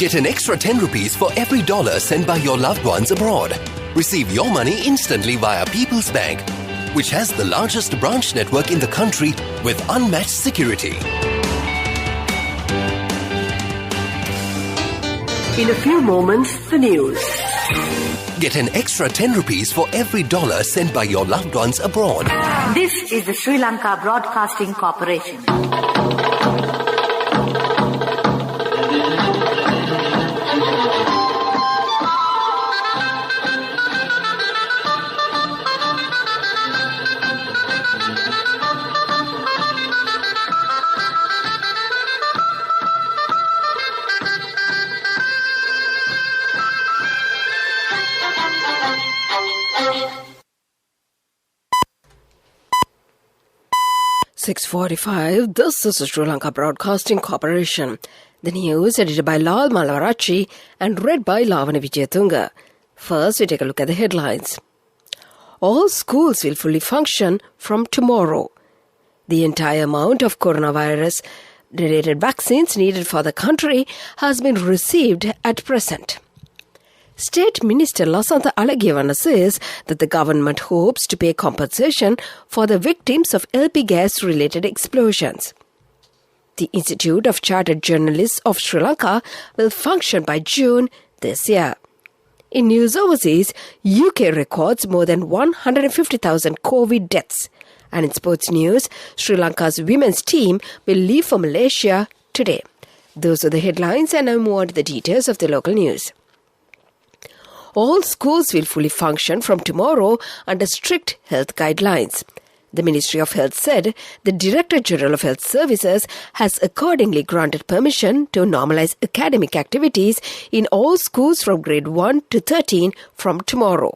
Get an extra 10 rupees for every dollar sent by your loved ones abroad. Receive your money instantly via People's Bank, which has the largest branch network in the country with unmatched security. In a few moments, the news. Get an extra 10 rupees for every dollar sent by your loved ones abroad. This is the Sri Lanka Broadcasting Corporation. .45, this is the Sri Lanka Broadcasting Corporation. The news edited by Lal Malavarachi and read by Lavana Vijayatunga. First, we take a look at the headlines. All schools will fully function from tomorrow. The entire amount of coronavirus-related vaccines needed for the country has been received at present. State Minister Lasantha Alagiyawanna says that the government hopes to pay compensation for the victims of LP gas-related explosions. The Institute of Chartered Journalists of Sri Lanka will function by June this year. In news overseas, UK records more than 150,000 COVID deaths. And in sports news, Sri Lanka's women's team will leave for Malaysia today. Those are the headlines, and now move on to the details of the local news. All schools will fully function from tomorrow under strict health guidelines. The Ministry of Health said the Director General of Health Services has accordingly granted permission to normalise academic activities in all schools from grade 1 to 13 from tomorrow.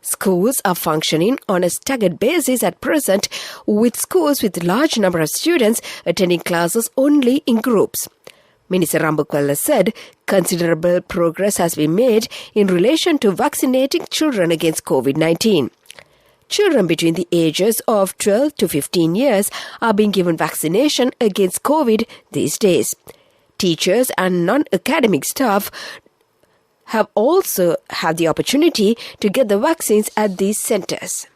Schools are functioning on a staggered basis at present, with schools with large number of students attending classes only in groups. Minister Rambukwella said considerable progress has been made in relation to vaccinating children against COVID-19. Children between the ages of 12 to 15 years are being given vaccination against COVID these days. Teachers and non-academic staff have also had the opportunity to get the vaccines at these centres.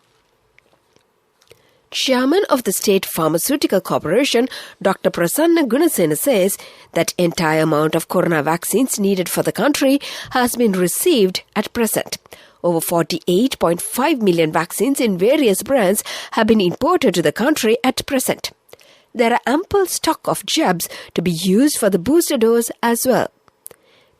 Chairman of the State Pharmaceutical Corporation, Dr. Prasanna Gunasena, says that entire amount of corona vaccines needed for the country has been received at present. Over 48.5 million vaccines in various brands have been imported to the country at present. There are ample stock of jabs to be used for the booster dose as well.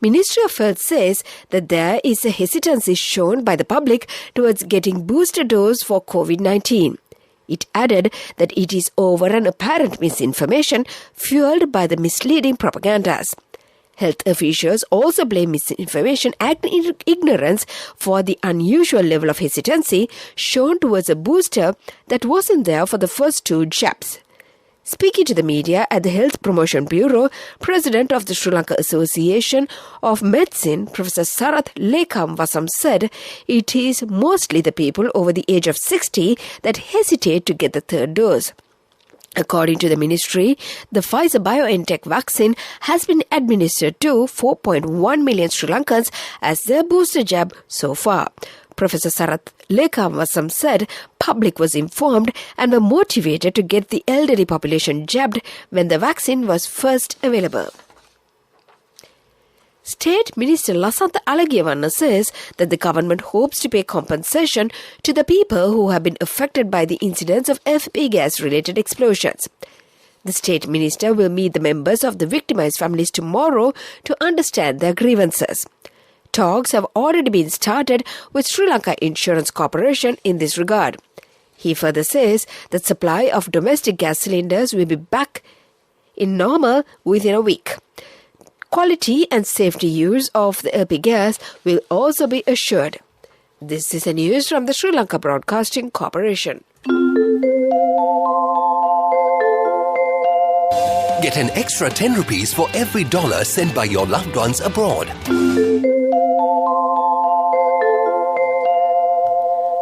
Ministry of Health says that there is a hesitancy shown by the public towards getting booster dose for COVID-19. It added that it is over an apparent misinformation fueled by the misleading propagandas. Health officials also blame misinformation and ignorance for the unusual level of hesitancy shown towards a booster that wasn't there for the first two jabs. Speaking to the media at the Health Promotion Bureau, President of the Sri Lanka Association of Medicine, Professor Sarath Lekamvasam, said it is mostly the people over the age of 60 that hesitate to get the third dose. According to the ministry, the Pfizer-BioNTech vaccine has been administered to 4.1 million Sri Lankans as their booster jab so far. Professor Sarath Lekamvasam said public was informed and were motivated to get the elderly population jabbed when the vaccine was first available. State Minister Lasantha Alagiyawanna says that the government hopes to pay compensation to the people who have been affected by the incidents of FP gas-related explosions. The State Minister will meet the members of the victimized families tomorrow to understand their grievances. Talks have already been started with Sri Lanka Insurance Corporation in this regard. He further says that supply of domestic gas cylinders will be back in normal within a week. Quality and safety use of the LP gas will also be assured. This is the news from the Sri Lanka Broadcasting Corporation. Get an extra 10 rupees for every dollar sent by your loved ones abroad.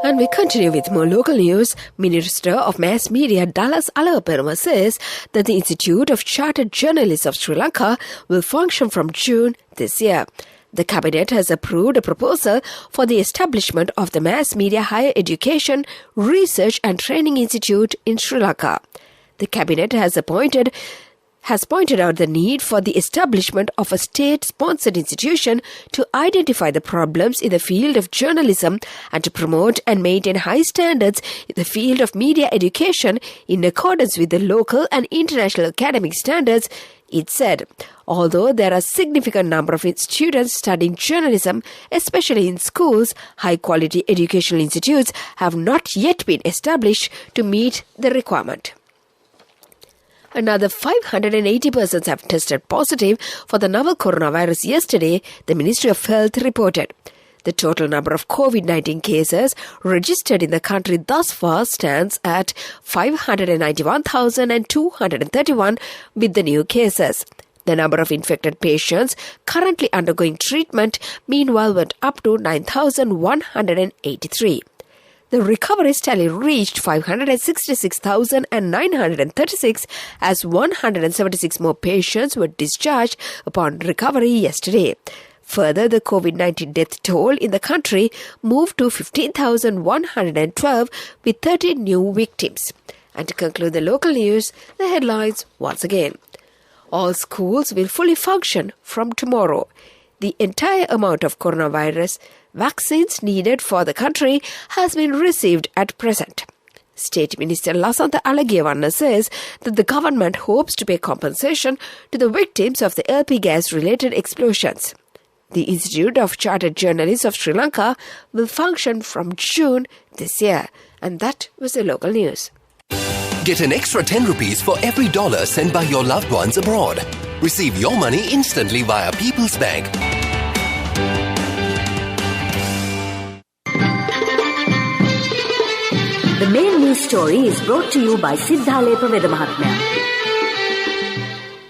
And we continue with more local news. Minister of Mass Media Dallas Alaperma says that the Institute of Chartered Journalists of Sri Lanka will function from June this year. The Cabinet has approved a proposal for the establishment of the Mass Media Higher Education, Research and Training Institute in Sri Lanka. The Cabinet has pointed out the need for the establishment of a state-sponsored institution to identify the problems in the field of journalism and to promote and maintain high standards in the field of media education in accordance with the local and international academic standards, it said. Although there are a significant number of students studying journalism, especially in schools, high-quality educational institutes have not yet been established to meet the requirement. Another 580 persons have tested positive for the novel coronavirus yesterday, the Ministry of Health reported. The total number of COVID-19 cases registered in the country thus far stands at 591,231 with the new cases. The number of infected patients currently undergoing treatment meanwhile went up to 9,183. The recovery tally reached 566,936 as 176 more patients were discharged upon recovery yesterday. Further, the COVID-19 death toll in the country moved to 15,112 with 13 new victims. And to conclude the local news, the headlines once again. All schools will fully function from tomorrow. The entire amount of coronavirus vaccines needed for the country has been received at present. State Minister Lasantha Alagiyawanna says that the government hopes to pay compensation to the victims of the LP gas-related explosions. The Institute of Chartered Journalists of Sri Lanka will function from June this year. And that was the local news. Get an extra 10 rupees for every dollar sent by your loved ones abroad. Receive your money instantly via People's Bank. The main news story is brought to you by Siddhalepa Vedamahatmya.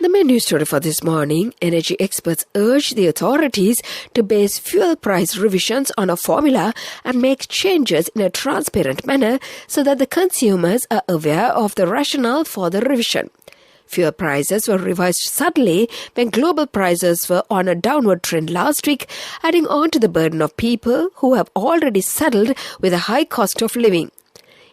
The main news story for this morning, energy experts urge the authorities to base fuel price revisions on a formula and make changes in a transparent manner so that the consumers are aware of the rationale for the revision. Fuel prices were revised suddenly when global prices were on a downward trend last week, adding on to the burden of people who have already saddled with a high cost of living.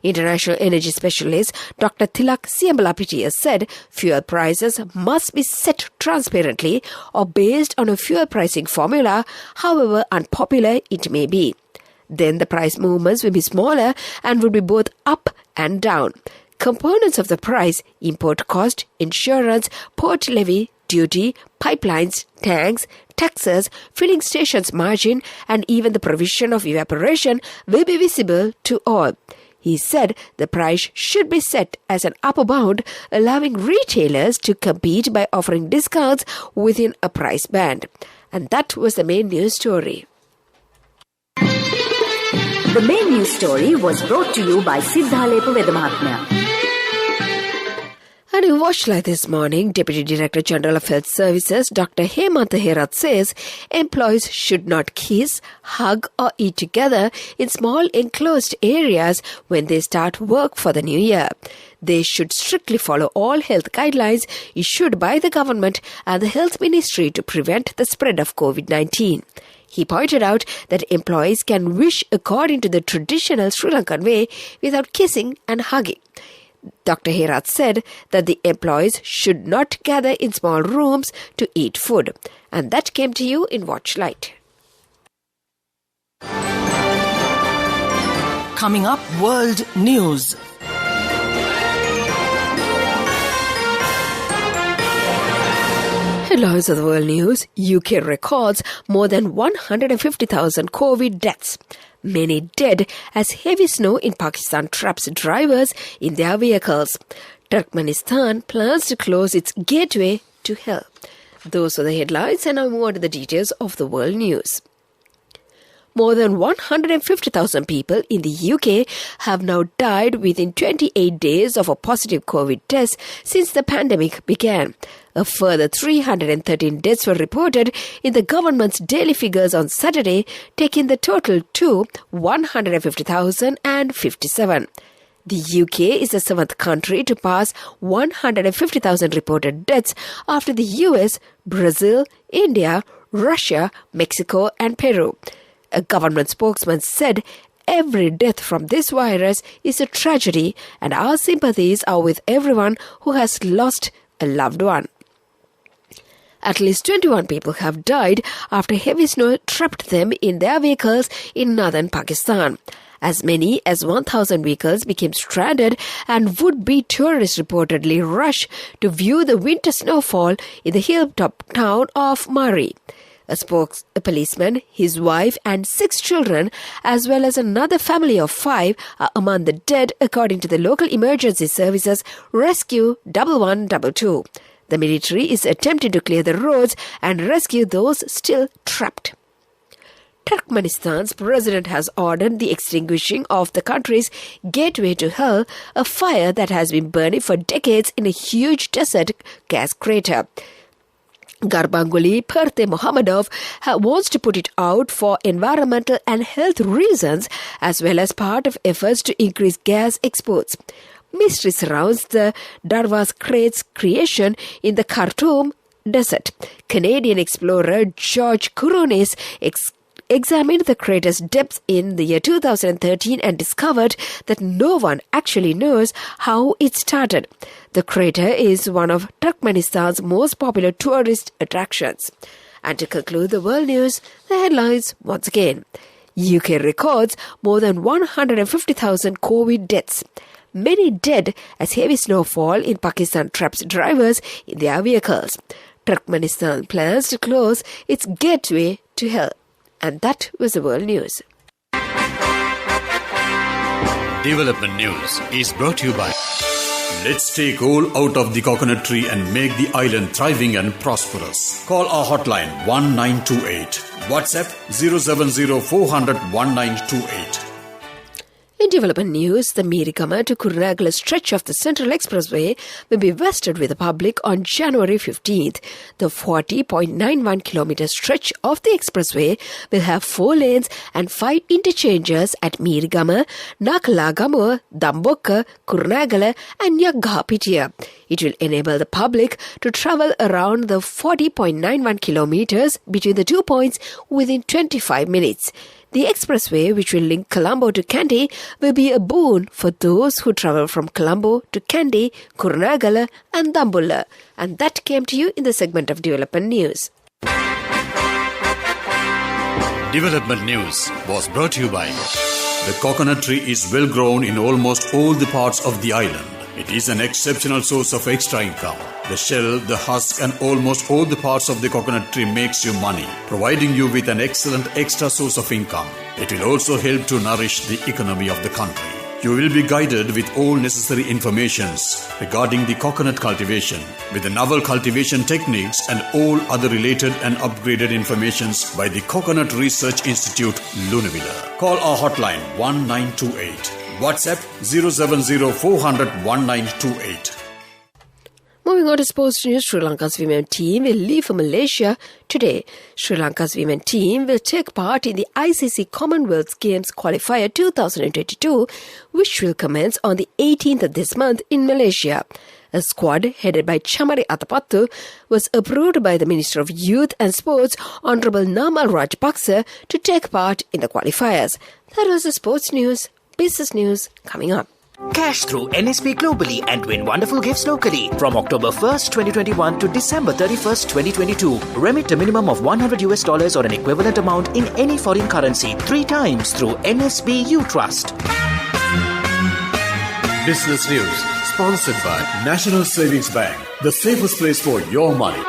International energy specialist Dr. Tilak Siambalapitiya said fuel prices must be set transparently or based on a fuel pricing formula, however unpopular it may be. Then the price movements will be smaller and would be both up and down. Components of the price, import cost, insurance, port levy, duty, pipelines, tanks, taxes, filling stations margin, and even the provision of evaporation will be visible to all. He said the price should be set as an upper bound, allowing retailers to compete by offering discounts within a price band. And that was the main news story. The main news story was brought to you by Siddhalepa Vedamahatmya. And in Watchlight this morning, Deputy Director General of Health Services, Dr. Hemantha Herath says employees should not kiss, hug or eat together in small enclosed areas when they start work for the new year. They should strictly follow all health guidelines issued by the government and the Health Ministry to prevent the spread of COVID-19. He pointed out that employees can wish according to the traditional Sri Lankan way without kissing and hugging. Dr. Herath said that the employees should not gather in small rooms to eat food. And that came to you in Watchlight. Coming up, World News. Headlines of the world news. UK records more than 150,000 COVID deaths. Many dead as heavy snow in Pakistan traps drivers in their vehicles. Turkmenistan plans to close its gateway to hell. Those are the headlines, and now more to the details of the world news. More than 150,000 people in the UK have now died within 28 days of a positive COVID test since the pandemic began. A further 313 deaths were reported in the government's daily figures on Saturday, taking the total to 150,057. The UK is the seventh country to pass 150,000 reported deaths after the US, Brazil, India, Russia, Mexico and Peru. A government spokesman said, "Every death from this virus is a tragedy and our sympathies are with everyone who has lost a loved one." At least 21 people have died after heavy snow trapped them in their vehicles in northern Pakistan. As many as 1,000 vehicles became stranded and would-be tourists reportedly rushed to view the winter snowfall in the hilltop town of Mari. A policeman, his wife and 6 children, as well as another family of 5 are among the dead, according to the local emergency services Rescue 1122. The military is attempting to clear the roads and rescue those still trapped. Turkmenistan's president has ordered the extinguishing of the country's gateway to hell, a fire that has been burning for decades in a huge desert gas crater. Garbanguli Perthe Mohammadov wants to put it out for environmental and health reasons, as well as part of efforts to increase gas exports. Mystery surrounds the Darvas crater's creation in the Khartoum desert. Canadian explorer George Couronis examined the crater's depths in the year 2013 and discovered that no one actually knows how it started. The crater is one of Turkmenistan's most popular tourist attractions. And to conclude the world news, the headlines once again. UK records more than 150,000 COVID deaths. Many dead as heavy snowfall in Pakistan traps drivers in their vehicles. Turkmenistan plans to close its gateway to hell. And that was the world news. Development News is brought to you by Let's take all out of the coconut tree and make the island thriving and prosperous. Call our hotline 1928. WhatsApp 070 400 1928. In development news, the Mirigama to Kurnagala stretch of the Central Expressway will be vested with the public on January 15th. The 40.91 kilometer stretch of the expressway will have 4 lanes and 5 interchanges at Mirigama, Nakalagama, Dambokka, Kurnagala and Yaghapitia. It will enable the public to travel around the 40.91 kilometers between the 2 points within 25 minutes. The expressway, which will link Colombo to Kandy, will be a boon for those who travel from Colombo to Kandy, Kurnagala and Dambulla. And that came to you in the segment of Development News. Development News was brought to you by the coconut tree is well grown in almost all the parts of the island. It is an exceptional source of extra income. The shell, the husk and almost all the parts of the coconut tree makes you money, providing you with an excellent extra source of income. It will also help to nourish the economy of the country. You will be guided with all necessary informations regarding the coconut cultivation, with the novel cultivation techniques and all other related and upgraded informations by the Coconut Research Institute, Lunavilla. Call our hotline 1928. WhatsApp 070 400 1928. Moving on to sports news, Sri Lanka's women team will leave for Malaysia today. Sri Lanka's women team will take part in the ICC Commonwealth Games Qualifier 2022, which will commence on the 18th of this month in Malaysia. A squad headed by Chamari Atapattu was approved by the Minister of Youth and Sports, Honorable Namal Rajapaksa, to take part in the qualifiers. That was the sports news. Business news coming up. Cash through NSP globally and win wonderful gifts locally. From October 1st, 2021 to December 31st, 2022. Remit a minimum of $100 or an equivalent amount in any foreign currency 3 times through NSB U Trust. Business News, sponsored by National Savings Bank, the safest place for your money.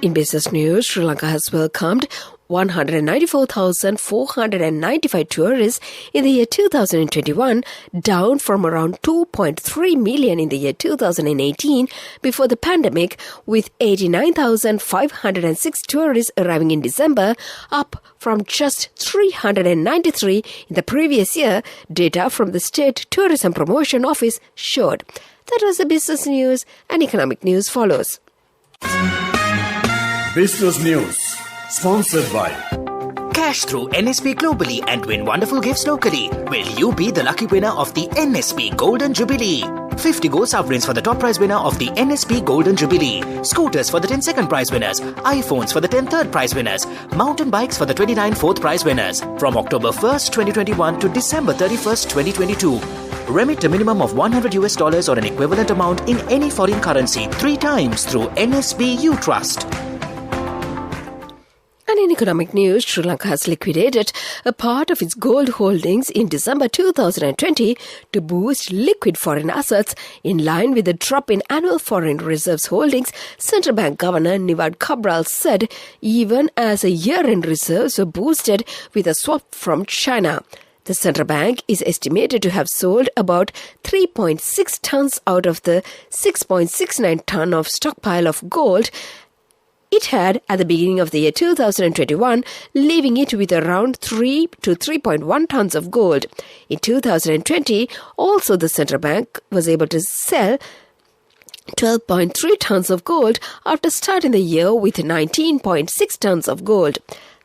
In business news, Sri Lanka has welcomed 194,495 tourists in the year 2021, down from around 2.3 million in the year 2018 before the pandemic, with 89,506 tourists arriving in December, up from just 393 in the previous year, data from the State Tourism Promotion Office showed. That was the business news, and economic news follows. Business News, sponsored by Cash through NSP globally and win wonderful gifts locally. Will you be the lucky winner of the NSP Golden Jubilee? 50 gold sovereigns for the top prize winner of the NSP Golden Jubilee. Scooters for the 10 second prize winners. iPhones for the 10 third prize winners. Mountain bikes for the 29 fourth prize winners. From October 1st, 2021 to December 31st, 2022. Remit a minimum of $100 or an equivalent amount in any foreign currency 3 times through NSB U Trust. And in economic news, Sri Lanka has liquidated a part of its gold holdings in December 2020 to boost liquid foreign assets in line with the drop in annual foreign reserves holdings, Central Bank Governor Nivad Cabral said, even as a year-end reserves were boosted with a swap from China. The central bank is estimated to have sold about 3.6 tons out of the 6.69 ton of stockpile of gold it had at the beginning of the year 2021, leaving it with around 3 to 3.1 tons of gold. In 2020, also the central bank was able to sell 12.3 tons of gold after starting the year with 19.6 tons of gold.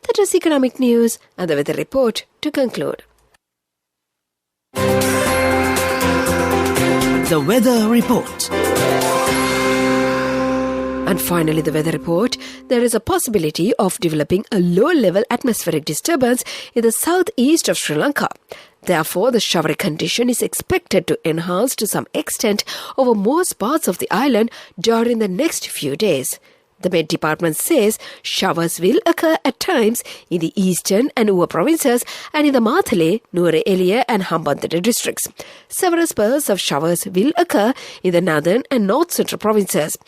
That was economic news and the weather report to conclude. The weather report. And finally, the weather report. There is a possibility of developing a low-level atmospheric disturbance in the southeast of Sri Lanka. Therefore, the showery condition is expected to enhance to some extent over most parts of the island during the next few days. The Met Department says showers will occur at times in the eastern and Uva provinces and in the Mathale, Nuwara Eliya and Hambantota districts. Several spells of showers will occur in the northern and north central provinces.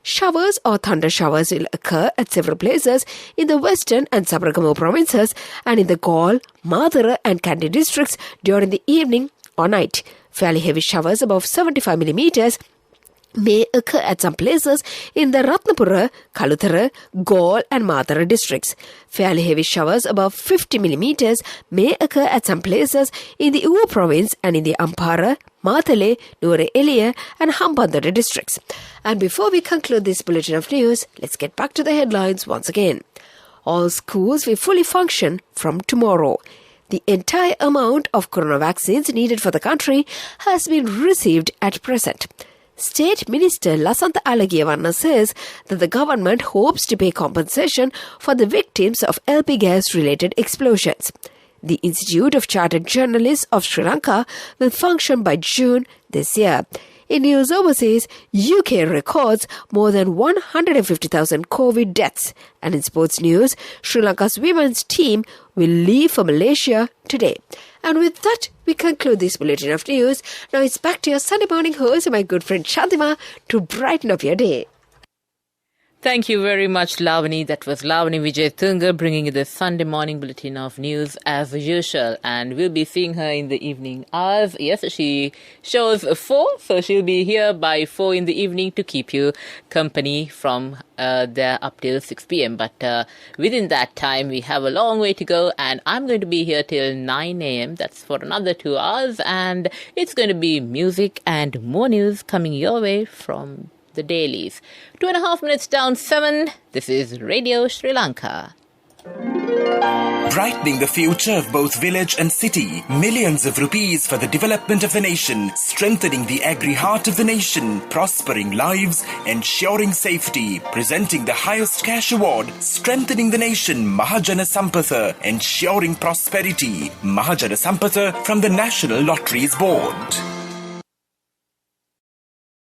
Showers or thunder showers will occur at several places in the western and Sabaragamuwa provinces and in the Galle, Madura and Kandy districts during the evening or night. Fairly heavy showers above 75 millimeters may occur at some places in the Ratnapura, Kaluthara, Galle and Madura districts. Fairly heavy showers above 50 millimeters may occur at some places in the Uva province and in the Ampara, Mathale, Nuwara Eliya and Hambantota districts. And before we conclude this bulletin of news, let's get back to the headlines once again. All schools will fully function from tomorrow. The entire amount of corona vaccines needed for the country has been received at present. State Minister Lasantha Alagiyawanna says that the government hopes to pay compensation for the victims of LP gas-related explosions. The Institute of Chartered Journalists of Sri Lanka will function by June this year. In news overseas, UK records more than 150,000 COVID deaths. And in sports news, Sri Lanka's women's team will leave for Malaysia today. And with that, we conclude this bulletin of news. Now it's back to your Sunday morning host, my good friend Shantima, to brighten up your day. Thank you very much, Lavani. That was Lavani Vijay bringing you the Sunday morning bulletin of news as usual. And we'll be seeing her in the evening hours. Yes, she shows 4, so she'll be here by 4 in the evening to keep you company from there up till 6 p.m. But within that time, we have a long way to go. And I'm going to be here till 9 a.m. That's for another 2 hours. And it's going to be music and more news coming your way from the dailies. 2.5 minutes down 7. This is Radio Sri Lanka. Brightening the future of both village and city. Millions of rupees for the development of the nation. Strengthening the agri-heart of the nation. Prospering lives. Ensuring safety. Presenting the highest cash award. Strengthening the nation. Mahajana Sampatha. Ensuring prosperity. Mahajana Sampatha from the National Lotteries Board.